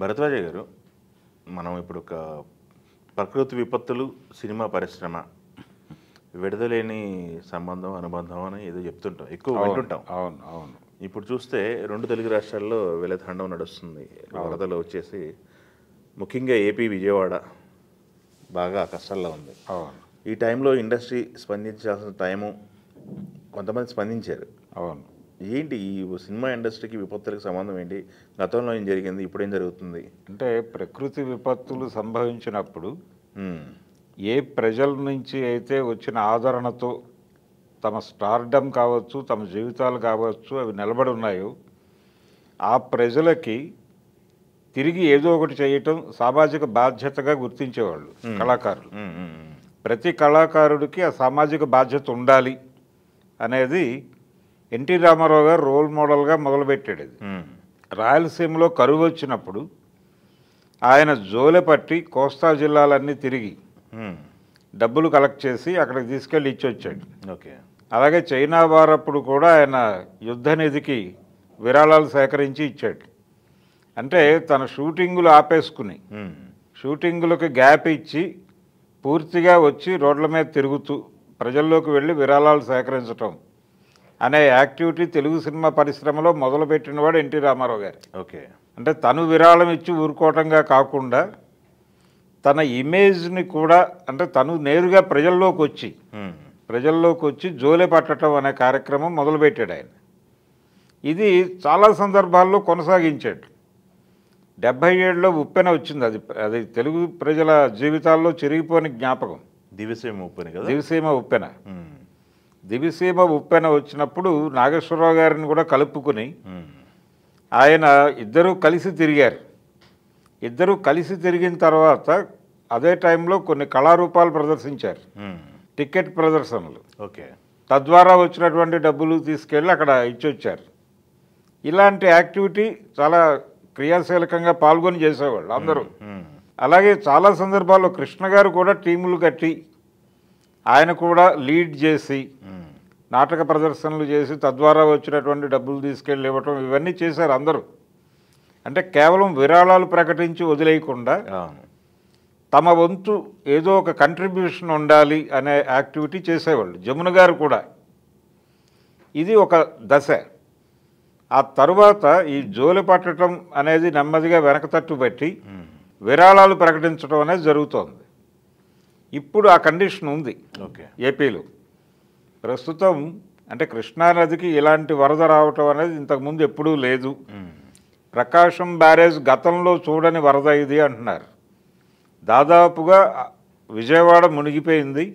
భరద్వాజ గారు, మనం ఇప్పుడు ఒక ప్రకృతి విపత్తులు సినిమా పరిశ్రమ విడదలేని సంబంధం అనుబంధం అని ఏదో చెప్తుంటాం, ఎక్కువ వింటుంటాం. అవును అవును. ఇప్పుడు చూస్తే రెండు తెలుగు రాష్ట్రాల్లో వెలతాండం నడుస్తుంది. వరదలు వచ్చేసి ముఖ్యంగా ఏపీ విజయవాడ బాగా కష్టాల్లో ఉంది. అవును ఈ టైంలో ఇండస్ట్రీ స్పందించాల్సిన టైము కొంతమంది స్పందించారు. అవును. ఏంటి ఈ సినిమా ఇండస్ట్రీకి విపత్తులకు సంబంధం ఏంటి? గతంలో ఏం జరిగింది, ఇప్పుడు ఏం జరుగుతుంది? అంటే ప్రకృతి విపత్తులు సంభవించినప్పుడు ఏ ప్రజల నుంచి అయితే వచ్చిన ఆదరణతో తమ స్టార్డమ్ కావచ్చు, తమ జీవితాలు కావచ్చు, అవి నిలబడి ఉన్నాయో ఆ ప్రజలకి తిరిగి ఏదో ఒకటి చేయటం సామాజిక బాధ్యతగా గుర్తించేవాళ్ళు కళాకారులు. ప్రతి కళాకారుడికి ఆ సామాజిక బాధ్యత ఉండాలి అనేది ఎన్టీ రామారావు గారు రోల్ మోడల్గా మొదలుపెట్టాడు. అది రాయలసీమలో కరువు వచ్చినప్పుడు ఆయన జోలెపట్టి కోస్తా జిల్లాలన్నీ తిరిగి డబ్బులు కలెక్ట్ చేసి అక్కడికి తీసుకెళ్ళి ఇచ్చి వచ్చాడు. ఓకే. అలాగే చైనా వారప్పుడు కూడా ఆయన యుద్ధ నిధికి విరాళాలు సేకరించి ఇచ్చాడు. అంటే తన షూటింగులు ఆపేసుకుని షూటింగులకు గ్యాప్ ఇచ్చి పూర్తిగా వచ్చి రోడ్ల మీద తిరుగుతూ ప్రజల్లోకి వెళ్ళి విరాళాలు సేకరించటం అనే యాక్టివిటీ తెలుగు సినిమా పరిశ్రమలో మొదలుపెట్టినవాడు ఎన్టీ రామారావు గారు. ఓకే. అంటే తను విరాళం ఇచ్చి ఊరుకోవటంగా కాకుండా తన ఇమేజ్ని కూడా, అంటే తను నేరుగా ప్రజల్లోకి వచ్చి జోలె పట్టడం అనే కార్యక్రమం మొదలుపెట్టాడు ఆయన. ఇది చాలా సందర్భాల్లో కొనసాగించాడు. 77లో ఉప్పెన వచ్చింది. అది తెలుగు ప్రజల జీవితాల్లో చెరిగిపోని జ్ఞాపకం. దివిసీమ ఉప్పెన కదా. దివిసీమ ఉప్పెన వచ్చినప్పుడు నాగేశ్వరరావు గారిని కూడా కలుపుకుని ఆయన ఇద్దరూ కలిసి తిరిగారు. ఇద్దరూ కలిసి తిరిగిన తర్వాత అదే టైంలో కొన్ని కళారూపాలు ప్రదర్శించారు, టికెట్ ప్రదర్శనలు. ఓకే. తద్వారా వచ్చినటువంటి డబ్బులు తీసుకెళ్ళి అక్కడ ఇచ్చొచ్చారు. ఇలాంటి యాక్టివిటీ చాలా క్రియాశీలకంగా పాల్గొని చేసేవాళ్ళు అందరూ. అలాగే చాలా సందర్భాల్లో కృష్ణ గారు కూడా టీములు కట్టి ఆయన కూడా లీడ్ చేసి నాటక ప్రదర్శనలు చేసి తద్వారా వచ్చినటువంటి డబ్బులు తీసుకెళ్ళి ఇవ్వటం, ఇవన్నీ చేశారు అందరూ. అంటే కేవలం విరాళాలు ప్రకటించి వదిలేయకుండా తమ వంతు ఏదో ఒక కంట్రిబ్యూషన్ ఉండాలి అనే యాక్టివిటీ చేసేవాళ్ళు. జమున గారు కూడా ఇది ఒక దశ. ఆ తరువాత ఈ జోలి పట్టడం అనేది నెమ్మదిగా వెనకతట్టు పెట్టి విరాళాలు ప్రకటించడం అనేది జరుగుతోంది. ఇప్పుడు ఆ కండిషన్ ఉంది. ఓకే. ఏపీలో ప్రస్తుతం అంటే కృష్ణానదికి ఇలాంటి వరద రావటం అనేది ఇంతకుముందు ఎప్పుడూ లేదు. ప్రకాశం బ్యారేజ్ గతంలో చూడని వరద ఇది అంటున్నారు. దాదాపుగా విజయవాడ మునిగిపోయింది.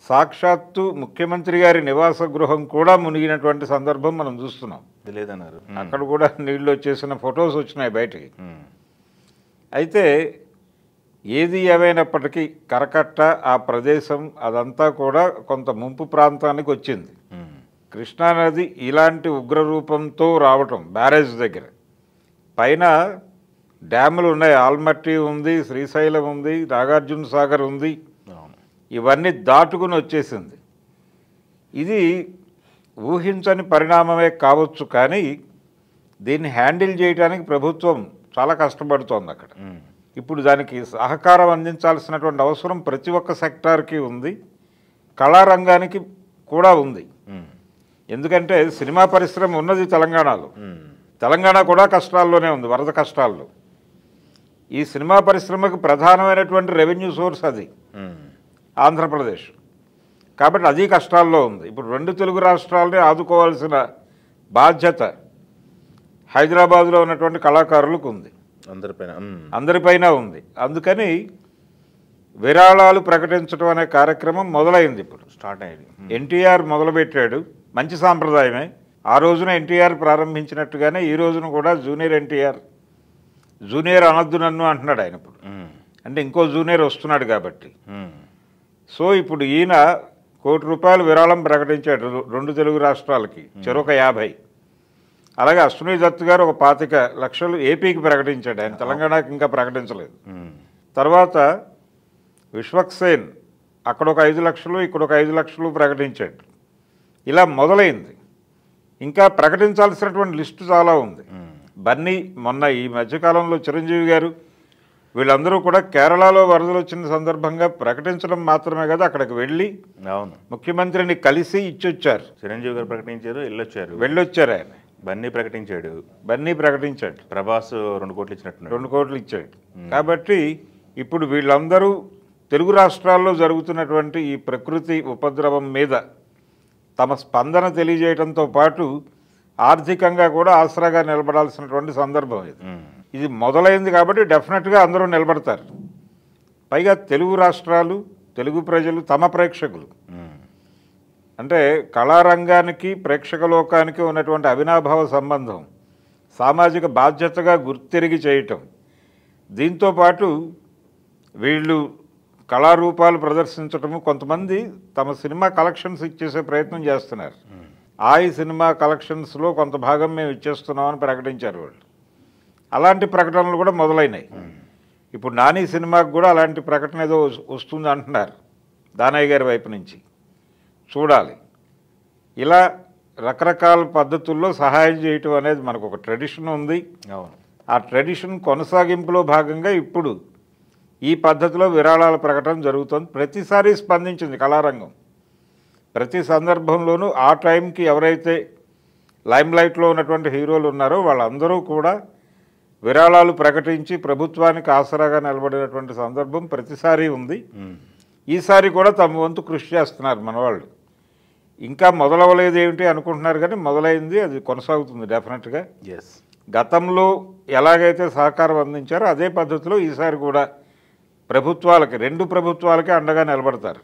సాక్షాత్తు ముఖ్యమంత్రి గారి నివాస గృహం కూడా మునిగినటువంటి సందర్భం మనం చూస్తున్నాం. లేదన్నారు. అక్కడ కూడా నీళ్ళు వచ్చేసిన ఫొటోస్ వచ్చినాయి బయటికి. అయితే ఏది ఏమైనప్పటికీ కరకట్ట ఆ ప్రదేశం అదంతా కూడా కొంత ముంపు ప్రాంతానికి వచ్చింది. కృష్ణానది ఇలాంటి ఉగ్రరూపంతో రావటం బ్యారేజ్ దగ్గర, పైన డ్యాములు ఉన్నాయి, ఆల్మట్టి ఉంది, శ్రీశైలం ఉంది, నాగార్జున సాగర్ ఉంది, ఇవన్నీ దాటుకుని వచ్చేసింది. ఇది ఊహించని పరిణామమే కావచ్చు, కానీ దీన్ని హ్యాండిల్ చేయడానికి ప్రభుత్వం చాలా కష్టపడుతోంది అక్కడ. ఇప్పుడు దానికి సహకారం అందించాల్సినటువంటి అవసరం ప్రతి ఒక్క సెక్టార్కి ఉంది, కళారంగానికి కూడా ఉంది. ఎందుకంటే సినిమా పరిశ్రమ ఉన్నది తెలంగాణలో, తెలంగాణ కూడా కష్టాల్లోనే ఉంది, వరద కష్టాల్లో. ఈ సినిమా పరిశ్రమకు ప్రధానమైనటువంటి రెవెన్యూ సోర్స్ అది ఆంధ్రప్రదేశ్, కాబట్టి అది కష్టాల్లో ఉంది. ఇప్పుడు రెండు తెలుగు రాష్ట్రాలని ఆదుకోవాల్సిన బాధ్యత హైదరాబాద్లో ఉన్నటువంటి కళాకారులకు ఉంది, అందరిపైన ఉంది. అందుకని విరాళాలు ప్రకటించడం అనే కార్యక్రమం మొదలైంది. ఇప్పుడు స్టార్ట్ అయింది. ఎన్టీఆర్ మొదలుపెట్టాడు, మంచి సాంప్రదాయమే. ఆ రోజున ఎన్టీఆర్ ప్రారంభించినట్టుగానే ఈ రోజున కూడా జూనియర్ ఎన్టీఆర్, జూనియర్ అనద్దు నన్ను అంటున్నాడు ఆయన ఇప్పుడు. అంటే ఇంకో జూనియర్ వస్తున్నాడు కాబట్టి. సో ఇప్పుడు ఈయన ₹1,00,00,000 విరాళం ప్రకటించాడు రెండు తెలుగు రాష్ట్రాలకి, చెరొక 50. అలాగే అశ్విని దత్ గారు ఒక 25,00,000 ఏపీకి ప్రకటించాడు, ఆయన తెలంగాణకి ఇంకా ప్రకటించలేదు. తర్వాత విశ్వక్సేన్ అక్కడ ఒక 5,00,000, ఇక్కడ ఒక 5,00,000 ప్రకటించాడు. ఇలా మొదలైంది. ఇంకా ప్రకటించాల్సినటువంటి లిస్టు చాలా ఉంది. బన్నీ మొన్న ఈ మధ్యకాలంలో చిరంజీవి గారు వీళ్ళందరూ కూడా కేరళలో వరదలు వచ్చిన సందర్భంగా ప్రకటించడం మాత్రమే కదా, అక్కడికి వెళ్ళి అవును, ముఖ్యమంత్రిని కలిసి ఇచ్చొచ్చారు. చిరంజీవి గారు ప్రకటించారు, వెళ్ళొచ్చారు. ఆయన బన్నీ ప్రకటించాడు, ప్రభాస్ 2 కోట్లు ఇచ్చినట్టు 2 కోట్లు ఇచ్చాడు. కాబట్టి ఇప్పుడు వీళ్ళందరూ తెలుగు రాష్ట్రాల్లో జరుగుతున్నటువంటి ఈ ప్రకృతి ఉపద్రవం మీద తమ స్పందన తెలియజేయడంతో పాటు ఆర్థికంగా కూడా ఆసరాగా నిలబడాల్సినటువంటి సందర్భం ఇది మొదలైంది. కాబట్టి డెఫినెట్గా అందరూ నిలబడతారు. పైగా తెలుగు రాష్ట్రాలు, తెలుగు ప్రజలు, తమ ప్రేక్షకులు అంటే కళారంగానికి ప్రేక్షక లోకానికి ఉన్నటువంటి అవినాభావ సంబంధం, సామాజిక బాధ్యతగా గుర్తిరిగి చేయటం, దీంతోపాటు వీళ్ళు కళారూపాలు ప్రదర్శించటము, కొంతమంది తమ సినిమా కలెక్షన్స్ ఇచ్చేసే ప్రయత్నం చేస్తున్నారు. ఈ సినిమా కలెక్షన్స్లో కొంత భాగం మేము ఇచ్చేస్తున్నామని ప్రకటించారు వాళ్ళు. అలాంటి ప్రకటనలు కూడా మొదలైనాయి. ఇప్పుడు నాని సినిమాకు కూడా అలాంటి ప్రకటన ఏదో వస్తుంది అంటున్నారు దానయ్య గారి వైపు నుంచి. చూడాలి. ఇలా రకరకాల పద్ధతుల్లో సహాయం చేయటం అనేది మనకు ఒక ట్రెడిషన్ ఉంది. ఆ ట్రెడిషన్ కొనసాగింపులో భాగంగా ఇప్పుడు ఈ పద్ధతిలో విరాళాల ప్రకటన జరుగుతుంది. ప్రతిసారి స్పందించింది కళారంగం. ప్రతి సందర్భంలోనూ ఆ టైంకి ఎవరైతే లైమ్లైట్లో ఉన్నటువంటి హీరోలు ఉన్నారో వాళ్ళందరూ కూడా విరాళాలు ప్రకటించి ప్రభుత్వానికి ఆసరాగా నిలబడినటువంటి సందర్భం ప్రతిసారి ఉంది. ఈసారి కూడా తమ వంతు కృషి చేస్తున్నారు మనవాళ్ళు. ఇంకా మొదలవలేదు ఏమిటి అనుకుంటున్నారు, కానీ మొదలైంది, అది కొనసాగుతుంది డెఫినెట్గా. గతంలో ఎలాగైతే సహకారం అందించారో అదే పద్ధతిలో ఈసారి కూడా ప్రభుత్వాలకి, 2 ప్రభుత్వాలకి అండగా నిలబడతారు.